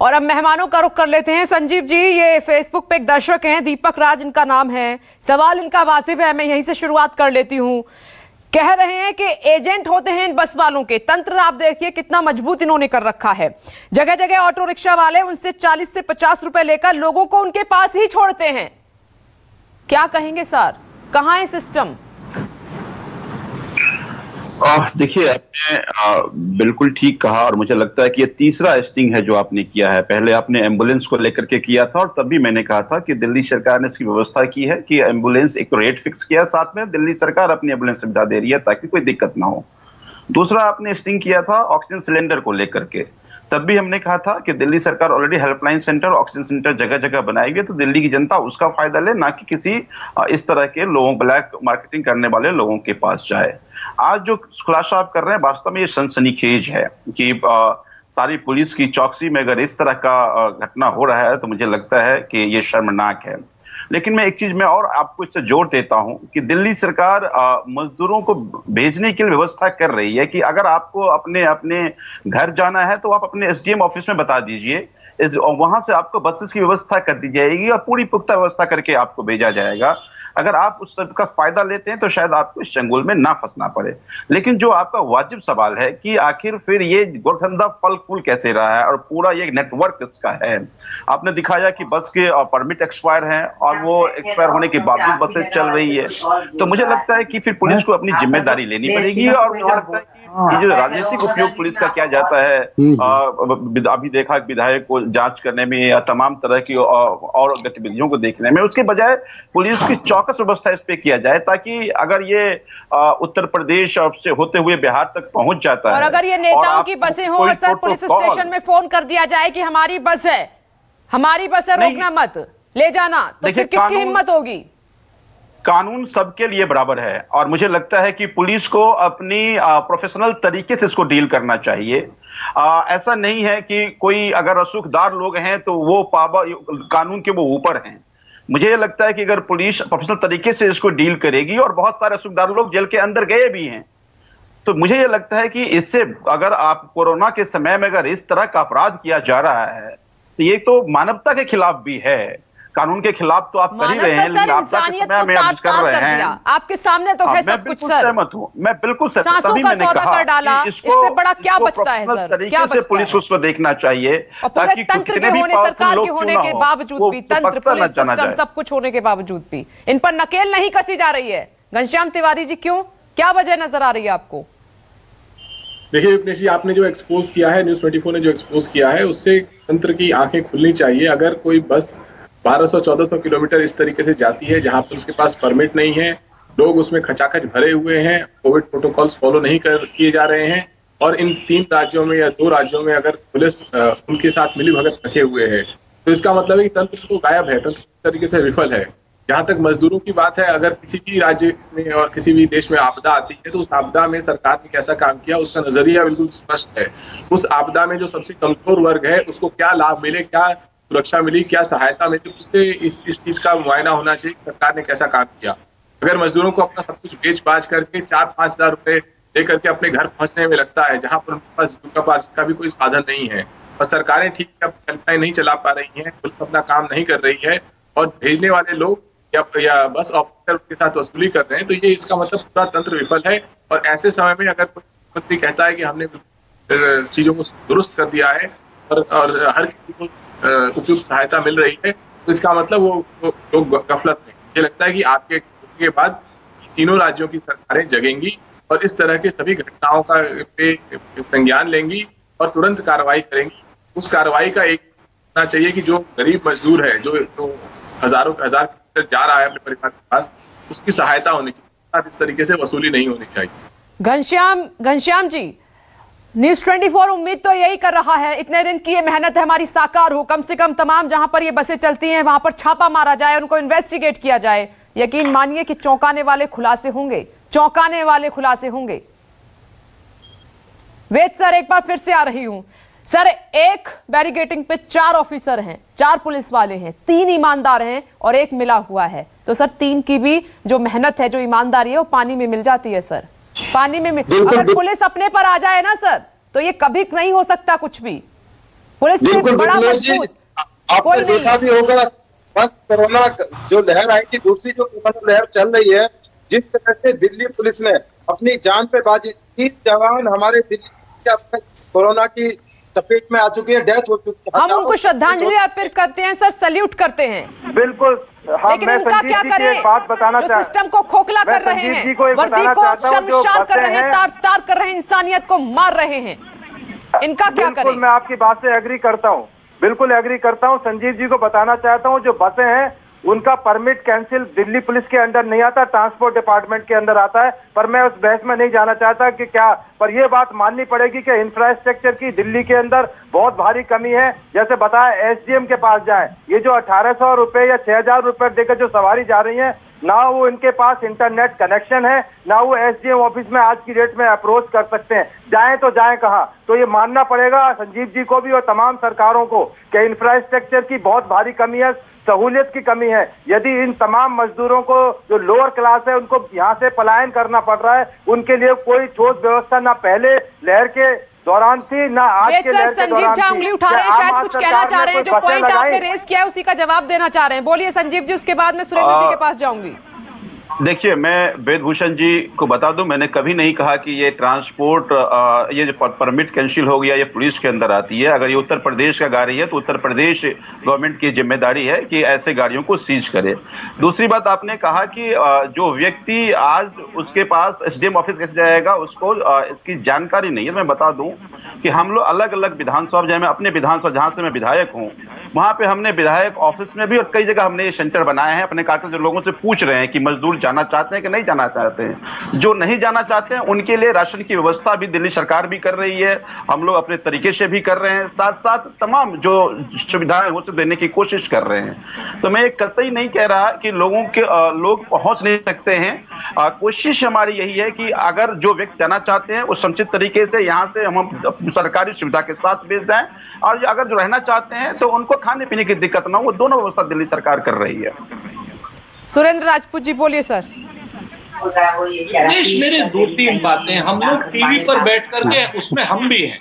और अब मेहमानों का रुख कर लेते हैं। संजीव जी, ये फेसबुक पे एक दर्शक हैं, दीपक राज इनका नाम है, सवाल इनका वाजिब है, मैं यहीं से शुरुआत कर लेती हूं। कह रहे हैं कि एजेंट होते हैं इन बस वालों के, तंत्र आप देखिए कितना मजबूत इन्होंने कर रखा है। जगह जगह ऑटो रिक्शा वाले उनसे 40 से 50 रुपए लेकर लोगों को उनके पास ही छोड़ते हैं। क्या कहेंगे सर, कहां है सिस्टम? देखिए, आपने बिल्कुल ठीक कहा और मुझे लगता है कि ये तीसरा स्टिंग है जो आपने किया है। पहले आपने एम्बुलेंस को लेकर के किया था और तब भी मैंने कहा था कि दिल्ली सरकार ने इसकी व्यवस्था की है कि एम्बुलेंस एक रेट फिक्स किया, साथ में दिल्ली सरकार अपनी एम्बुलेंस सुविधा दे रही है ताकि कोई दिक्कत ना हो। दूसरा आपने स्टिंग किया था ऑक्सीजन सिलेंडर को लेकर के। तब भी हमने कहा था कि दिल्ली सरकार already helpline centre, oxygen centre जगह जगह बनाएगी, तो दिल्ली की जनता उसका फायदा ले, ना कि किसी इस तरह के लोगों, ब्लैक मार्केटिंग करने वाले लोगों के पास जाए। आज जो खुलासा आप कर रहे हैं वास्तव में ये सनसनीखेज है कि सारी पुलिस की चौकसी में अगर इस तरह का घटना हो रहा है तो मुझे लगता है कि ये शर्मनाक है। लेकिन मैं एक चीज में और आपको इससे जोड़ देता हूं कि दिल्ली सरकार मजदूरों को भेजने की व्यवस्था कर रही है कि अगर आपको अपने अपने घर जाना है तो आप अपने एसडीएम ऑफिस में बता दीजिए, वहां से आपको बसेस की व्यवस्था कर दी जाएगी और पूरी पुख्ता व्यवस्था करके आपको भेजा जाएगा। अगर आप उस सब का फायदा लेते हैं तो शायद आपको इस चंगुल में ना फंसना पड़े। लेकिन जो आपका वाजिब सवाल है कि आखिर फिर ये गोरधंधा फल फूल कैसे रहा है और पूरा ये नेटवर्क इसका है। आपने दिखाया कि बस के परमिट एक्सपायर हैं और वो एक्सपायर होने के बावजूद बसें चल रही है। तो मुझे लगता है कि फिर पुलिस को अपनी जिम्मेदारी लेनी पड़ेगी और मुझे लगता है ये जो राजनीतिक उपयोग पुलिस का किया जाता है, अभी देखा विधायक को जांच करने में या तमाम तरह की और गतिविधियों को देखने में, उसके बजाय पुलिस की चौकस व्यवस्था इस पे किया जाए ताकि अगर ये उत्तर प्रदेश से होते हुए बिहार तक पहुंच जाता है और अगर ये नेताओं की बसें हो और सर पुलिस स्टेशन में फोन कर दिया जाए कि हमारी बस है, हमारी बस है, रोकना मत, ले जाना, तो फिर किसकी हिम्मत होगी? कानून सबके लिए बराबर है और मुझे लगता है कि पुलिस को अपनी प्रोफेशनल तरीके से इसको डील करना चाहिए। ऐसा नहीं है कि कोई अगर रसूखदार लोग हैं तो वो कानून के वो ऊपर हैं। मुझे ये लगता है कि अगर पुलिस प्रोफेशनल तरीके से इसको डील करेगी, और बहुत सारे रसूखदार लोग जेल के अंदर गए भी हैं, तो मुझे ये लगता है कि इससे अगर आप कोरोना के समय में अगर इस तरह का अपराध किया जा रहा है तो ये तो मानवता के खिलाफ भी है। कानून के खिलाफ तो आप कर ही रहे हैं, लेकिन आपदा के समय में आप कर रहे हैं। आपके सामने तो है सब कुछ सर। सहमत हूं, मैं बिल्कुल सहमत। तभी मैंने कहा कि इससे बड़ा क्या बचता है सर? तरीके से पुलिस उसको देखना चाहिए ताकि तंत्र के होने, सरकार के होने के बावजूद भी, तंत्र, पुलिस सिस्टम सब कुछ होने के बावजूद भी इन पर नकेल नहीं कसी जा रही है। घनश्याम तिवारी जी, क्यों, क्या वजह नजर आ रही है आपको? देखिए विपनेश जी, आपने जो एक्सपोज किया है, न्यूज़ 24 ने जो एक्सपोज किया है, उससे तंत्र की आंखें खुलनी चाहिए। अगर कोई बस 1200-1400 किलोमीटर इस तरीके से जाती है जहां पर उसके पास परमिट नहीं है, लोग उसमें खचाखच भरे हुए हैं, कोविड प्रोटोकॉल्स फॉलो नहीं किए जा रहे हैं, और इन 3 राज्यों में या 2 राज्यों में अगर पुलिस उनके साथ मिली भगत रखे हुए है, तो इसका मतलब है कि तंत्र तो गायब है, तंत्र पूरी तरीके से विफल है। जहां तक मजदूरों की बात है, अगर किसी भी राज्य में और किसी भी देश में आपदा आती है तो उस आपदा में सरकार ने कैसा काम किया उसका नजरिया बिल्कुल स्पष्ट है। उस आपदा में जो सबसे कमजोर वर्ग है उसको क्या लाभ मिले, क्या सुरक्षा मिली, क्या सहायता मिली, उससे इस चीज का मुआयना होना चाहिए कि सरकार ने कैसा काम किया। अगर मजदूरों को अपना सब कुछ बेच बाज करके 4-5 हजार रुपए दे करके अपने घर पहुंचने में लगता है, जहां पर उनके पास जीविका का भी कोई साधन नहीं है, और सरकारें ठीक से हेल्पलाइन नहीं चला पा रही हैं, पुलिस अपना काम नहीं कर रही है, और भेजने वाले लोग या बस ऑपरेटर के साथ वसूली कर रहे हैं, तो ये इसका मतलब पूरा तंत्र विफल है। और ऐसे समय में अगर कोई मंत्री कहता है कि हमने चीजों को दुरुस्त कर दिया है और हर किसी को उपयुक्त सहायता मिल रही है, तो इसका मतलब वो लोग गफलत में। मुझे लगता है कि आपके के बाद तीनों राज्यों की सरकारें जगेंगी और इस तरह के सभी घटनाओं का पे संज्ञान लेंगी और तुरंत कार्रवाई करेंगी। उस कार्रवाई का एक होना चाहिए कि जो गरीब मजदूर है, जो हजार किलोमीटर जा रहा है अपने परिवार के पास, उसकी सहायता होने की साथ इस तरीके से वसूली नहीं होनी चाहिए। घनश्याम जी, न्यूज़ 24 उम्मीद तो यही कर रहा है, इतने दिन की ये मेहनत है हमारी साकार हो, कम से कम तमाम जहां पर ये बसें चलती हैं वहां पर छापा मारा जाए, उनको इन्वेस्टिगेट किया जाए। यकीन मानिए कि चौंकाने वाले खुलासे होंगे, चौंकाने वाले खुलासे होंगे। वेद सर, एक बार फिर से आ रही हूं सर, एक बैरिगेटिंग पे 4 ऑफिसर हैं, 4 पुलिस वाले हैं, 3 ईमानदार हैं और 1 मिला हुआ है, तो सर 3 की भी जो मेहनत है, जो ईमानदारी है, वो पानी में मिल जाती है सर, पानी में अगर पुलिस अपने पर आ जाए ना सर, तो ये कभी नहीं हो सकता कुछ भी। पुलिस से बिल्कुल बड़ा बिल्कुल जी, मजबूत आपने कोई नहीं। देखा भी होगा, बस कोरोना जो लहर आई थी, दूसरी जो कोरोना लहर चल रही है, जिस तरह से दिल्ली पुलिस ने अपनी जान पे बाजी, 30 जवान हमारे दिल्ली के अब तक कोरोना की चपेट में आ चुकी है, डेथ हो चुकी है। हम उनको श्रद्धांजलि अर्पित करते हैं सर, सल्यूट करते हैं। बिल्कुल। हाँ, लेकिन मैं उनका संजीव क्या जी की करें एक बात बताना जो चाह सिस्टम को खोखला मैं कर रहे संजीव हैं, जी को एक वर्दी बताना को चाहता हूं, जो शर्मसार कर बसें रहे हैं, हैं, तार तार कर रहे हैं, इंसानियत को मार रहे हैं। इनका क्या बिल्कुल करें? मैं आपकी बात से एग्री करता हूँ, बिल्कुल एग्री करता हूँ। संजीव जी को बताना चाहता हूँ, जो बसें हैं उनका परमिट कैंसिल दिल्ली पुलिस के अंडर नहीं आता, ट्रांसपोर्ट डिपार्टमेंट के अंदर आता है। पर मैं उस बहस में नहीं जाना चाहता कि क्या, पर यह बात माननी पड़ेगी कि इंफ्रास्ट्रक्चर की दिल्ली के अंदर बहुत भारी कमी है। जैसे बताया, एसडीएम के पास जाए, ये जो 1800 रुपए या 6000 रुपए देकर जो सवारी जा रही है, ना वो इनके पास इंटरनेट कनेक्शन है, ना वो एसडीएम ऑफिस में आज की डेट में अप्रोच कर सकते हैं। जाएं तो जाएं कहां? तो ये मानना पड़ेगा संजीव जी को भी और तमाम सरकारों को कि इंफ्रास्ट्रक्चर की बहुत भारी कमी है, सहूलियत की कमी है। यदि इन तमाम मजदूरों को, जो लोअर क्लास है, उनको यहाँ से पलायन करना पड़ रहा है, उनके लिए कोई ठोस व्यवस्था ना पहले लहर के दौरान थी, ना आज के लहर के संजीव दौरान जी उंगली उठा रहे हैं, शायद कुछ कहना चाह रहे हैं, जो पॉइंट आपने रेस किया है उसी का जवाब देना चाह रहे हैं। बोलिए संजीव जी, उसके बाद मैं सुरेंद्र जी के पास जाऊंगी। देखिए, मैं वेदभूषण जी को बता दूं, मैंने कभी नहीं कहा कि ये ट्रांसपोर्ट, ये जो परमिट कैंसिल हो गया, ये पुलिस के अंदर आती है। अगर ये उत्तर प्रदेश का गाड़ी है तो उत्तर प्रदेश गवर्नमेंट की जिम्मेदारी है कि ऐसे गाड़ियों को सीज करे। दूसरी बात, आपने कहा कि जो व्यक्ति आज उसके पास एसडीएम ऑफिस कैसे जाएगा, उसको इसकी जानकारी नहीं है। मैं बता दूं कि हम लोग अलग अलग विधानसभा, मैं अपने विधानसभा जहां से मैं विधायक हूं, वहां पे हमने विधायक ऑफिस में भी और कई जगह हमने ये सेंटर बनाए हैं। अपने कार्यकर्ता लोगों से पूछ रहे हैं कि मजदूर जाना चाहते हैं कि नहीं जाना चाहते हैं। जो नहीं जाना चाहते हैं उनके लिए राशन की व्यवस्था भी दिल्ली सरकार भी कर रही है, हम लोग अपने तरीके से भी कर रहे हैं, साथ साथ तमाम जो सुविधाएं उसे देने की कोशिश कर रहे हैं। तो मैं कतई नहीं कह रहा कि लोग पहुंच नहीं सकते हैं। कोशिश हमारी यही है कि अगर जो व्यक्ति जाना चाहते हैं वो समुचित तरीके से यहाँ से हम सरकारी सुविधा के साथ भेज जाएं, और अगर जो रहना चाहते हैं तो उनको खाने पीने की दिक्कत ना हो, वो दोनों व्यवस्था दिल्ली सरकार कर रही है। सुरेंद्र राजपूत जी बोलिए सर। मेरे 2-3 बातें, हम लोग टीवी पर बैठ करके, उसमें हम भी हैं,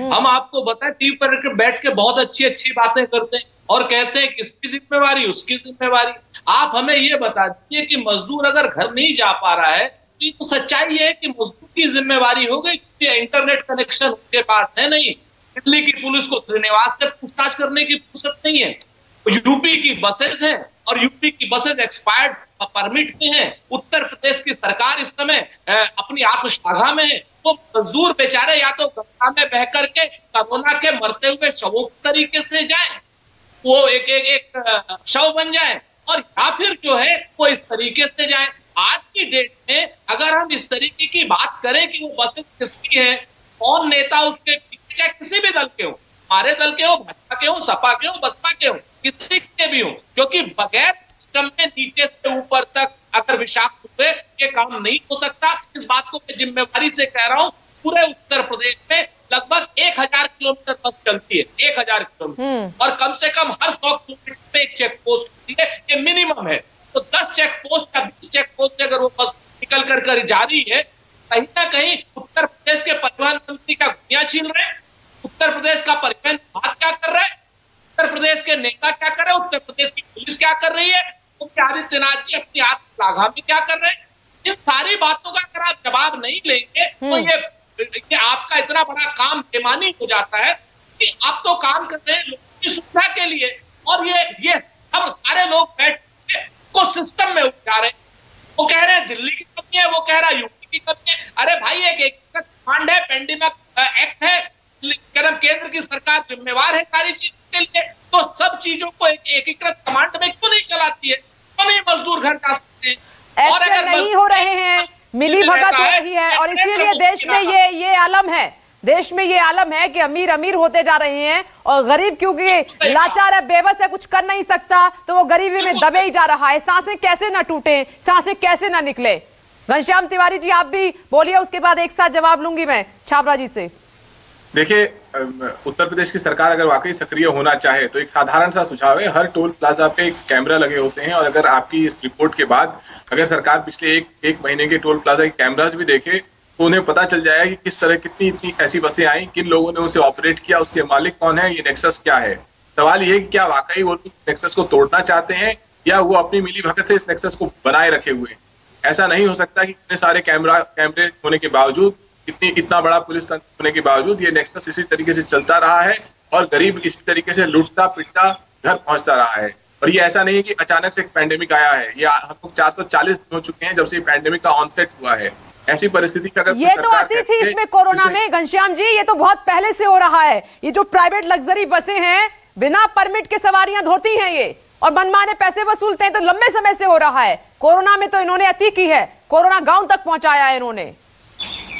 हम आपको बताएं, टीवी पर बैठ के बहुत अच्छी अच्छी बातें करते हैं और कहते हैं किसकी जिम्मेवारी, उसकी जिम्मेवारी। आप हमें ये बता दीजिए कि मजदूर अगर घर नहीं जा पा रहा है तो ये तो सच्चाई है कि मजदूर की जिम्मेवारी हो गई, क्योंकि इंटरनेट कनेक्शन उनके पास है नहीं। दिल्ली की पुलिस को श्रीनिवास से पूछताछ करने की फुर्सत नहीं है। यूपी की बसेस हैं और यूपी की बसेस एक्सपायर्ड परमिट में हैं। उत्तर प्रदेश की सरकार इस समय अपनी आत्मश्लाघा में है। वो मजदूर बेचारे या तो गंगा में बह करके कोरोना के मरते हुए शवों के तरीके से जाएं, वो एक शव बन जाए, और या फिर जो है वो इस तरीके से जाए। आज की डेट में अगर हम इस तरीके की बात करें कि वो बसेस किसकी हैं, कौन नेता उसके पीछे, चाहे किसी भी दल के हो, हमारे दल के हो, भाजपा के हो, सपा के हो, बसपा के हो, किसी के भी हो, क्योंकि बगैर सिस्टम में नीचे से ऊपर तक अगर विषाक्त हुए ये काम नहीं हो सकता। इस बात को मैं जिम्मेवारी से कह रहा हूं। पूरे उत्तर प्रदेश में लगभग 1000 किलोमीटर बस चलती है, 1000 किलोमीटर, और कम से कम हर 100 किलोमीटर पे एक चेक पोस्ट होती है, ये मिनिमम है। तो 10 चेक पोस्ट या 20 चेक पोस्ट से अगर वो बस निकल कर जा रही है, कहीं ना कहीं उत्तर प्रदेश के परिवहन मंत्री का गुनिया छीन रहे हैं। उत्तर प्रदेश का परिवहन विभाग क्या कर रहा है, उत्तर प्रदेश के नेता क्या कर रहे हैं, उत्तर प्रदेश की पुलिस क्या कर रही है, योगी आदित्यनाथ जी अपनी आत्मश्लाघा में क्या कर रहे हैं। इन सारी बातों का अगर आप जवाब नहीं लेंगे तो ये आपका इतना बड़ा काम बेमानी हो जाता है कि आप तो काम कर रहे हैं लोगों की सुविधा के लिए, और ये हम सारे लोग बैठ को सिस्टम में उठा रहे हैं। वो कह रहे हैं दिल्ली की कमी है, वो कह रहा है यूपी की कमी है। अरे भाई, एक कमांड है, पेंडेमिक एक्ट है, केंद्र की सरकार जिम्मेवार है सारी चीजों के लिए, तो सब चीजों को एकीकृत कमांड में क्यों नहीं चलाती है? क्यों नहीं मजदूर घर जा सकते हैं? और अगर नहीं हो रहे हैं, मिली भगत हो रही है, और इसीलिए देश में ये आलम है, देश में ये आलम है कि अमीर अमीर होते जा रहे हैं और गरीब क्योंकि लाचार है, बेबस है, कुछ कर नहीं सकता, तो वो गरीबी में दबे ही जा रहा है। सांसें कैसे ना टूटे, सांसें कैसे ना निकले। घनश्याम तिवारी जी आप भी बोलिए, उसके बाद एक साथ जवाब लूंगी मैं छाबरा जी से। देखिए, उत्तर प्रदेश की सरकार अगर वाकई सक्रिय होना चाहे तो एक साधारण सा सुझाव है, हर टोल प्लाजा पे कैमरा लगे होते हैं, और अगर आपकी इस रिपोर्ट के बाद अगर सरकार पिछले एक महीने के टोल प्लाजा के कैमरास भी देखे तो उन्हें पता चल जाएगा कि किस तरह कितनी ऐसी बसें आई, किन लोगों ने उसे ऑपरेट किया, उसके मालिक कौन है, ये नेक्सस क्या है। सवाल ये है कि क्या वाकई वो नेक्सस को तोड़ना चाहते हैं या वो अपनी मिली भगत से इस नेक्सस को बनाए रखे हुए हैं। ऐसा नहीं हो सकता कि इतने सारे कैमरे होने के बावजूद, इतना बड़ा पुलिस तंत्र होने के बावजूद ये नेक्सस इसी तरीके से चलता रहा है और गरीब इसी तरीके से लूटता पिटता घर पहुंचता रहा है। और ये ऐसा नहीं है कि अचानक से एक पैंडेमिक आया है, ये हम लोग 440 दिन हो चुके हैं जब से पैंडेमिक का ऑनसेट हुआ है। ऐसी परिस्थिति का अगर ये तो आती थी इसमें कोरोना में घनश्याम जी, ये तो बहुत पहले से हो रहा है। ये जो प्राइवेट लग्जरी बसें हैं, बिना परमिट के सवारियां धोती हैं ये और मनमाने पैसे वसूलते हैं, तो लंबे समय से हो रहा है। कोरोना में तो इन्होंने अति की है, कोरोना गांव तक पहुंचाया है इन्होंने।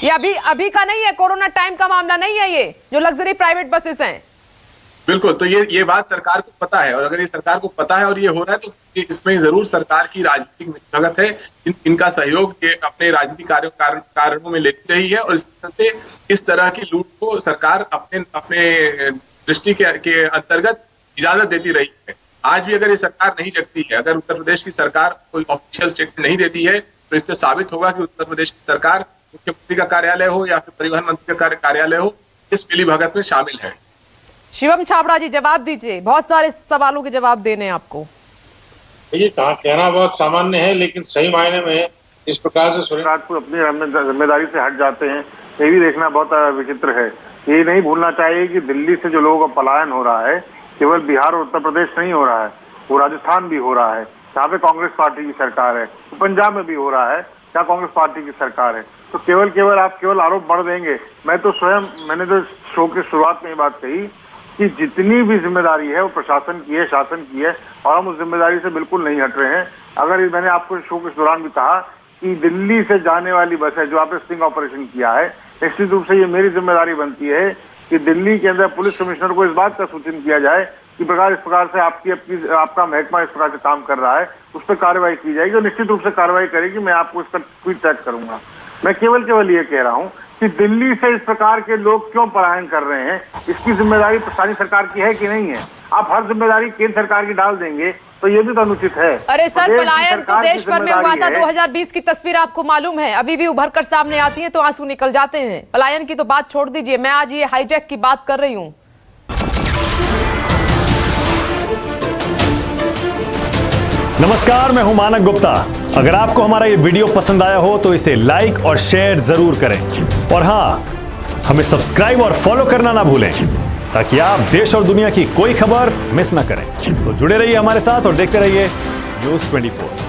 ये अभी का नहीं है, कोरोना टाइम का मामला नहीं है ये जो लग्जरी प्राइवेट बसेस हैं। बिल्कुल, तो ये बात सरकार को पता है और अगर ये सरकार को पता है और ये हो रहा है तो इसमें जरूर सरकार की राजनीतिक मिलीभगत है। इनका सहयोग अपने राजनीतिक कारणों में लेती रही है और इस तरह की लूट को सरकार अपने दृष्टि के अंतर्गत इजाजत देती रही है। आज भी अगर ये सरकार नहीं जगती है, अगर उत्तर प्रदेश की सरकार कोई ऑफिशियल स्टेटमेंट नहीं देती है, तो इससे साबित होगा कि उत्तर प्रदेश की सरकार मुख्यमंत्री का कार्यालय हो या फिर परिवहन मंत्री का कार्यालय हो, इस मिलीभगत में शामिल है। शिवम छाबड़ा जी जवाब दीजिए, बहुत सारे सवालों के जवाब देने हैं आपको। ये कहना बहुत सामान्य है, लेकिन सही मायने में इस प्रकार से सुरेंद्र राजपूत अपनी जिम्मेदारी से हट जाते हैं, ये भी देखना बहुत विचित्र है। ये नहीं भूलना चाहिए कि दिल्ली से जो लोगों का पलायन हो रहा है केवल बिहार और उत्तर प्रदेश नहीं हो रहा है, वो राजस्थान भी हो रहा है जहाँ पे कांग्रेस पार्टी की सरकार है, तो पंजाब में भी हो रहा है जहाँ कांग्रेस पार्टी की सरकार है। तो केवल आप आरोप बढ़ देंगे। मैंने तो शो की शुरुआत में ये बात कही कि जितनी भी जिम्मेदारी है वो प्रशासन की है, शासन की है और हम उस जिम्मेदारी से बिल्कुल नहीं हट रहे हैं। अगर मैंने आपको शो के दौरान भी कहा कि दिल्ली से जाने वाली बस है जो आपने स्टिंग ऑपरेशन किया है, निश्चित रूप से ये मेरी जिम्मेदारी बनती है कि दिल्ली के अंदर पुलिस कमिश्नर को इस बात का सूचन किया जाए कि इस प्रकार से आपका महकमा इस प्रकार से काम कर रहा है, उस पर कार्रवाई की जाएगी और निश्चित रूप से कार्रवाई करेगी। मैं आपको इसका ट्वीट टैग करूंगा। मैं केवल ये कह रहा हूं कि दिल्ली से इस प्रकार के लोग क्यों पलायन कर रहे हैं, इसकी जिम्मेदारी स्थानीय सरकार की है कि नहीं है। आप हर जिम्मेदारी केंद्र सरकार की डाल देंगे तो ये भी तो अनुचित है। अरे सर, पलायन तो देश भर में हुआ था। 2020 की तस्वीर आपको मालूम है, अभी भी उभर कर सामने आती है तो आंसू निकल जाते हैं। पलायन की तो बात छोड़ दीजिए, मैं आज ये हाईजैक की बात कर रही हूँ। नमस्कार, मैं हूं मानक गुप्ता। अगर आपको हमारा ये वीडियो पसंद आया हो तो इसे लाइक और शेयर जरूर करें और हाँ, हमें सब्सक्राइब और फॉलो करना ना भूलें ताकि आप देश और दुनिया की कोई खबर मिस ना करें। तो जुड़े रहिए हमारे साथ और देखते रहिए न्यूज़ 24।